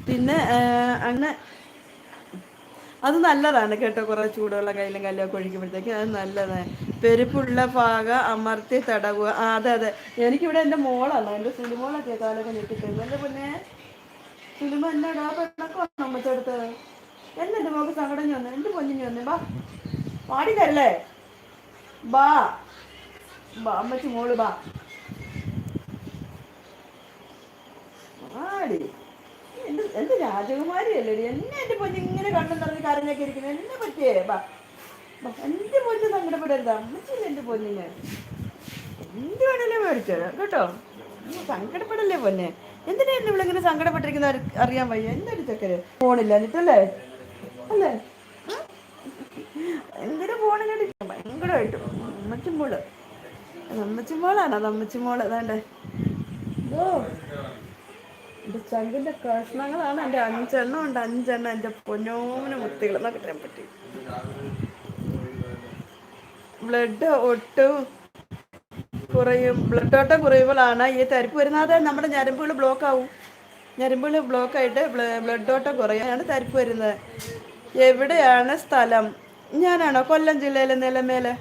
പിന്നെ അങ്ങനെ അത് നല്ലതാണ് കേട്ടോ. കുറേ ചൂടുള്ള കയ്യിലും കല്ലൊക്കെ ഒഴിക്കുമ്പോഴത്തേക്ക് അത് നല്ലതാണ്. പെരുപ്പുള്ള ഭാഗം അമർത്തി തടവുക. അതെ അതെ, എനിക്കിവിടെ എൻ്റെ മോളാണ്, എൻ്റെ സുലിമോളൊക്കെ കാലൊക്കെ ഞെട്ടിത്തരും. എൻ്റെ പിന്നെ സുലിമ എന്നാടാ പെണ്ണൊക്കെ അമ്മച്ചെടുത്ത് എന്നെ മോക്ക് സങ്കടം വന്നു. എൻ്റെ പൊന്നിഞ്ഞു വന്നേ, ബാ പാടിക്കല്ലേ, ബാ ബാ അമ്മച്ചി മോള് ബാ ആടി. എന്ത് രാജകുമാരി അല്ലേടി എന്നെ, എൻ്റെ പൊന്നിങ്ങനെ കണ്ണും നിറഞ്ഞ് കരഞ്ഞൊക്കെ ഇരിക്കുന്നത് എന്നെ പറ്റിയേ. ബാ എൻ്റെ പൊന്ന് സങ്കടപ്പെടരുത്, അമ്മച്ചില്ല എൻ്റെ പൊന്നിന്. എന്ത് വേണേലും മേടിച്ചോ കേട്ടോ, സങ്കടപ്പെടല്ലേ പൊന്നെ. എന്തിനാ എന്നെ ഇവളിങ്ങനെ സങ്കടപ്പെട്ടിരിക്കുന്ന അറിയാൻ വയ്യ. എന്തൊരു ചക്കര് ഫോണില്ല എന്നിട്ടല്ലേ അല്ലേ? എന്തിനു ഫോണിലിട്ട് ഭയങ്കരമായിട്ടും അമ്മച്ചിമോള്, അമ്മച്ചിമോളാണ്, അത് അമ്മച്ചിമോള്. അതാണ്ട് ഓ എൻ്റെ ചങ്കിൻ്റെ കഷ്ണങ്ങളാണ്. എൻ്റെ 5 എണ്ണം ഉണ്ട്, 5 എണ്ണം എൻ്റെ പൊന്നോന് മുത്തികൾ എന്നൊക്കെ പറ്റി. ബ്ലഡ് ഒട്ടും കുറയും, ബ്ലഡ് ഓട്ടം കുറയുമ്പോഴാണ് ഈ തരിപ്പ് വരുന്നത്. നമ്മുടെ ഞരമ്പുകൾ ബ്ലോക്ക് ആവും, ഞരമ്പുകൾ ബ്ലോക്ക് ആയിട്ട് ബ്ലഡ് ഓട്ടം കുറയാണ് തരിപ്പ് വരുന്നത്. എവിടെയാണ് സ്ഥലം? ഞാനാണോ? കൊല്ലം ജില്ലയിലെ നിലമേലെ.